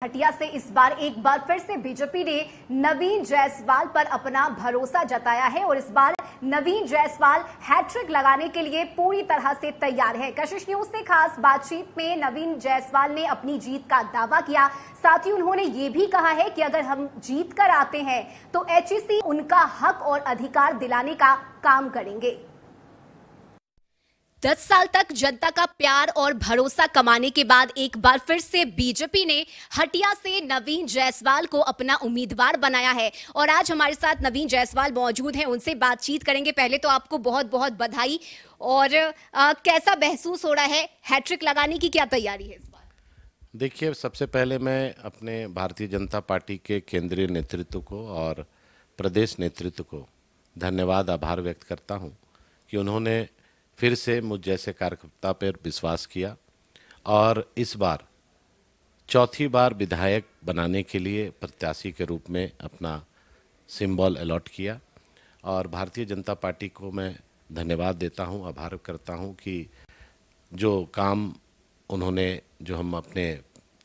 हटिया से इस बार एक बार फिर से बीजेपी ने नवीन जायसवाल पर अपना भरोसा जताया है और इस बार नवीन जायसवाल हैट्रिक लगाने के लिए पूरी तरह से तैयार है। कशिश न्यूज से खास बातचीत में नवीन जायसवाल ने अपनी जीत का दावा किया। साथ ही उन्होंने ये भी कहा है कि अगर हम जीत कर आते हैं तो एचईसी उनका हक और अधिकार दिलाने का काम करेंगे। 10 साल तक जनता का प्यार और भरोसा कमाने के बाद एक बार फिर से बीजेपी ने हटिया से नवीन जायसवाल को अपना उम्मीदवार बनाया है और आज हमारे साथ नवीन जायसवाल मौजूद हैं, उनसे बातचीत करेंगे। पहले तो आपको बहुत बहुत बधाई। और कैसा महसूस हो रहा है, हैट्रिक लगाने की क्या तैयारी है इस बार? देखिए, सबसे पहले मैं अपने भारतीय जनता पार्टी के केंद्रीय नेतृत्व को और प्रदेश नेतृत्व को धन्यवाद आभार व्यक्त करता हूं कि उन्होंने फिर से मुझ जैसे कार्यकर्ता पर विश्वास किया और इस बार चौथी बार विधायक बनाने के लिए प्रत्याशी के रूप में अपना सिंबल अलॉट किया। और भारतीय जनता पार्टी को मैं धन्यवाद देता हूं, आभार करता हूं कि जो काम उन्होंने, जो हम अपने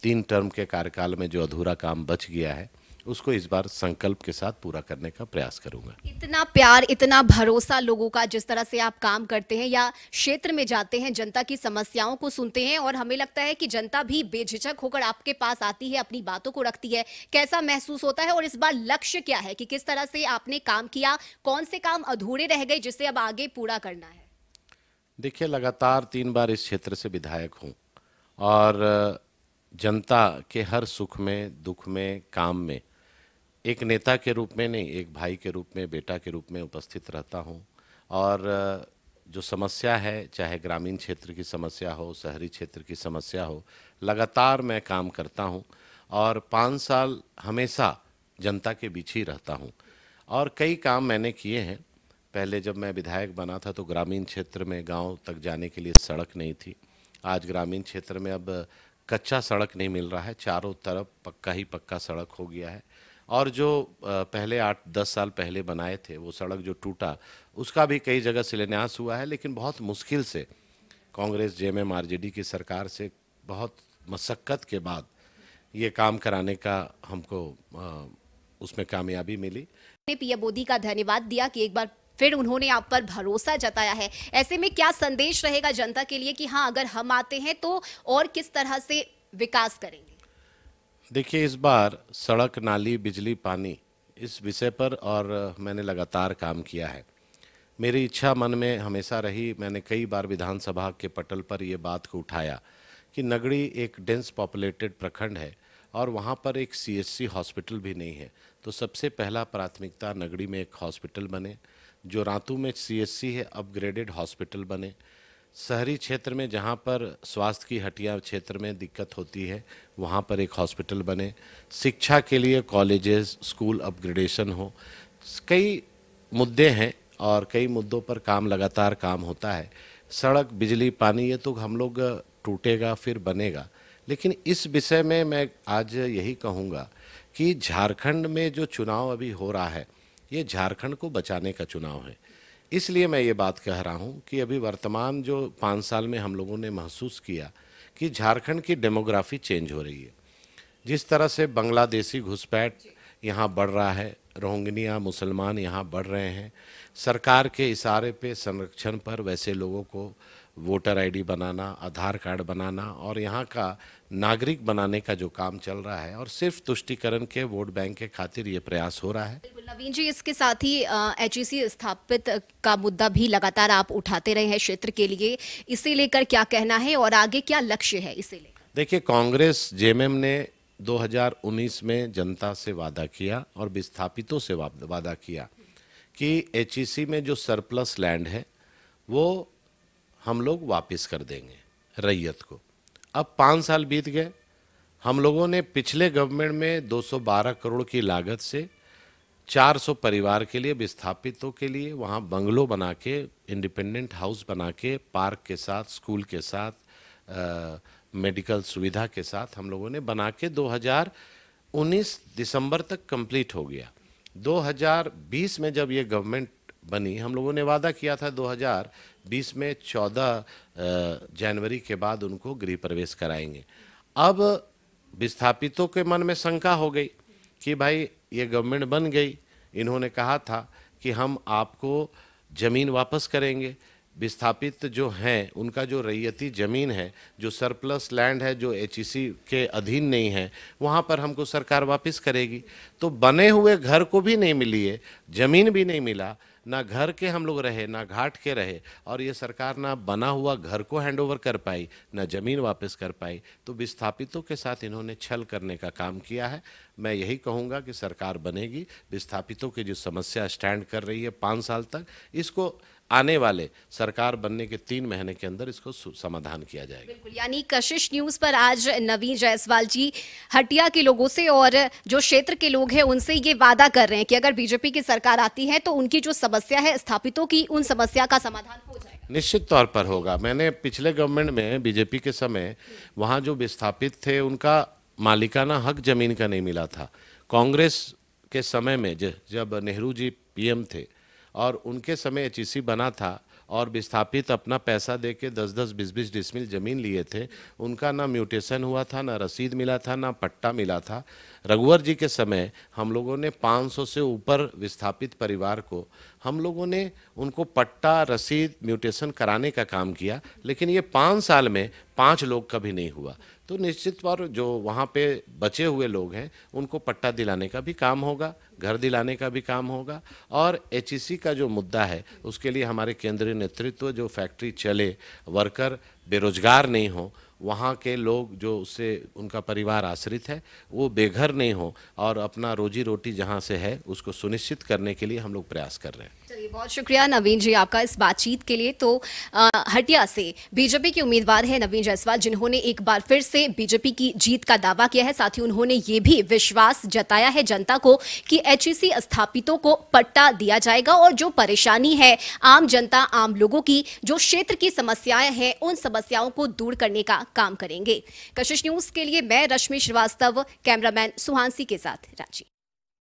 3 टर्म के कार्यकाल में जो अधूरा काम बच गया है, उसको इस बार संकल्प के साथ पूरा करने का प्रयास करूंगा। इतना प्यार, इतना भरोसा लोगों का, जिस तरह से आप काम करते हैं या क्षेत्र में जाते हैं, जनता की समस्याओं को सुनते हैं और हमें लगता है कि जनता भी बेझिझक होकर आपके पास आती है, अपनी बातों को रखती है। कैसा महसूस होता है और इस बार लक्ष्य क्या है कि किस तरह से आपने काम किया, कौन से काम अधूरे रह गए जिसे अब आगे पूरा करना है? देखिए, लगातार 3 बार इस क्षेत्र से विधायक हूं और जनता के हर सुख में, दुख में, काम में एक नेता के रूप में नहीं, एक भाई के रूप में, बेटा के रूप में उपस्थित रहता हूं। और जो समस्या है, चाहे ग्रामीण क्षेत्र की समस्या हो, शहरी क्षेत्र की समस्या हो, लगातार मैं काम करता हूं और 5 साल हमेशा जनता के बीच ही रहता हूं। और कई काम मैंने किए हैं। पहले जब मैं विधायक बना था तो ग्रामीण क्षेत्र में गांव तक जाने के लिए सड़क नहीं थी। आज ग्रामीण क्षेत्र में अब कच्चा सड़क नहीं मिल रहा है, चारों तरफ पक्का ही पक्का सड़क हो गया है। और जो पहले 8-10 साल पहले बनाए थे वो सड़क जो टूटा, उसका भी कई जगह शिलान्यास हुआ है, लेकिन बहुत मुश्किल से कांग्रेस जेएमएम आरजेडी की सरकार से बहुत मशक्क़त के बाद ये काम कराने का हमको उसमें कामयाबी मिली। पीएम मोदी का धन्यवाद दिया कि एक बार फिर उन्होंने आप पर भरोसा जताया है। ऐसे में क्या संदेश रहेगा जनता के लिए कि हाँ, अगर हम आते हैं तो और किस तरह से विकास करेंगे? देखिए, इस बार सड़क, नाली, बिजली, पानी, इस विषय पर और मैंने लगातार काम किया है। मेरी इच्छा मन में हमेशा रही, मैंने कई बार विधानसभा के पटल पर ये बात को उठाया कि नगड़ी एक डेंस पॉपुलेटेड प्रखंड है और वहाँ पर एक सीएचसी हॉस्पिटल भी नहीं है। तो सबसे पहला प्राथमिकता नगड़ी में एक हॉस्पिटल बने, जो रातू में सीएचसी है अपग्रेडेड हॉस्पिटल बने। शहरी क्षेत्र में जहाँ पर स्वास्थ्य की हटिया क्षेत्र में दिक्कत होती है, वहाँ पर एक हॉस्पिटल बने। शिक्षा के लिए कॉलेजेस, स्कूल अपग्रेडेशन हो। कई मुद्दे हैं और कई मुद्दों पर काम, लगातार काम होता है। सड़क, बिजली, पानी, ये तो हम लोग टूटेगा फिर बनेगा। लेकिन इस विषय में मैं आज यही कहूँगा कि झारखंड में जो चुनाव अभी हो रहा है, ये झारखंड को बचाने का चुनाव है। इसलिए मैं ये बात कह रहा हूँ कि अभी वर्तमान जो 5 साल में हम लोगों ने महसूस किया कि झारखंड की डेमोग्राफी चेंज हो रही है। जिस तरह से बांग्लादेशी घुसपैठ यहाँ बढ़ रहा है, रोहिंग्या मुसलमान यहाँ बढ़ रहे हैं, सरकार के इशारे पे संरक्षण पर वैसे लोगों को वोटर आईडी बनाना, आधार कार्ड बनाना और यहाँ का नागरिक बनाने का जो काम चल रहा है, और सिर्फ तुष्टीकरण के वोट बैंक के खातिर ये प्रयास हो रहा है। नवीन जी, इसके साथ ही एचईसी स्थापित का मुद्दा भी लगातार आप उठाते रहे हैं क्षेत्र के लिए, इसे लेकर क्या कहना है और आगे क्या लक्ष्य है इसे लेकर? देखिए, कांग्रेस जेएमएम ने 2019 में जनता से वादा किया और विस्थापितों से वादा किया कि एचईसी में जो सरप्लस लैंड है वो हम लोग वापस कर देंगे रैयत को। अब 5 साल बीत गए। हम लोगों ने पिछले गवर्नमेंट में 212 करोड़ की लागत से 400 परिवार के लिए, विस्थापितों के लिए वहाँ बंगलो बना के, इंडिपेंडेंट हाउस बना के, पार्क के साथ, स्कूल के साथ, मेडिकल सुविधा के साथ हम लोगों ने बना के 2019 दिसंबर तक कंप्लीट हो गया। 2020 में जब ये गवर्नमेंट बनी, हम लोगों ने वादा किया था 2020 में 14 जनवरी के बाद उनको गृह प्रवेश कराएंगे। अब विस्थापितों के मन में शंका हो गई कि भाई ये गवर्नमेंट बन गई, इन्होंने कहा था कि हम आपको ज़मीन वापस करेंगे। विस्थापित जो हैं उनका जो रैयती ज़मीन है, जो सरप्लस लैंड है, जो एचईसी के अधीन नहीं है, वहाँ पर हमको सरकार वापस करेगी। तो बने हुए घर को भी नहीं मिली है, ज़मीन भी नहीं मिला, ना घर के हम लोग रहे, ना घाट के रहे, और ये सरकार ना बना हुआ घर को हैंडओवर कर पाई, ना ज़मीन वापस कर पाई। तो विस्थापितों के साथ इन्होंने छल करने का काम किया है। मैं यही कहूँगा कि सरकार बनेगी, विस्थापितों की जो समस्या स्टैंड कर रही है 5 साल तक, इसको आने वाले सरकार बनने के 3 महीने के अंदर इसको समाधान किया जाएगा। बिल्कुल, यानी कशिश न्यूज पर आज नवीन जायसवाल जी हटिया के लोगों से और जो क्षेत्र के लोग हैं उनसे ये वादा कर रहे हैं कि अगर बीजेपी की सरकार आती है तो उनकी जो समस्या है स्थापितों की, उन समस्या का समाधान हो जाएगा। निश्चित तौर पर होगा। मैंने पिछले गवर्नमेंट में बीजेपी के समय वहाँ जो विस्थापित थे उनका मालिकाना हक जमीन का नहीं मिला था। कांग्रेस के समय में जब नेहरू जी पीएम थे और उनके समय एचईसी बना था और विस्थापित अपना पैसा दे के 10-10, 20-20 डिसमिल ज़मीन लिए थे, उनका ना म्यूटेशन हुआ था, ना रसीद मिला था, ना पट्टा मिला था। रघुवर जी के समय हम लोगों ने 500 से ऊपर विस्थापित परिवार को हम लोगों ने उनको पट्टा, रसीद, म्यूटेशन कराने का काम किया, लेकिन ये 5 साल में 5 लोग का भी नहीं हुआ। तो निश्चित तौर जो वहाँ पे बचे हुए लोग हैं उनको पट्टा दिलाने का भी काम होगा, घर दिलाने का भी काम होगा, और एचईसी का जो मुद्दा है उसके लिए हमारे केंद्रीय नेतृत्व जो फैक्ट्री चले, वर्कर बेरोजगार नहीं हो, वहाँ के लोग जो उससे उनका परिवार आश्रित है वो बेघर नहीं हो और अपना रोजी रोटी जहाँ से है उसको सुनिश्चित करने के लिए हम लोग प्रयास कर रहे हैं। चलिए, बहुत शुक्रिया नवीन जी आपका इस बातचीत के लिए। तो हटिया से बीजेपी के उम्मीदवार है नवीन जायसवाल, जिन्होंने एक बार फिर से बीजेपी की जीत का दावा किया है। साथ ही उन्होंने ये भी विश्वास जताया है जनता को कि एचईसी स्थापितों को पट्टा दिया जाएगा और जो परेशानी है आम जनता, आम लोगों की, जो क्षेत्र की समस्याएं हैं, उन समस्याओं को दूर करने का काम करेंगे। कशिश न्यूज के लिए मैं रश्मि श्रीवास्तव, कैमरामैन सुहांसी के साथ रांची।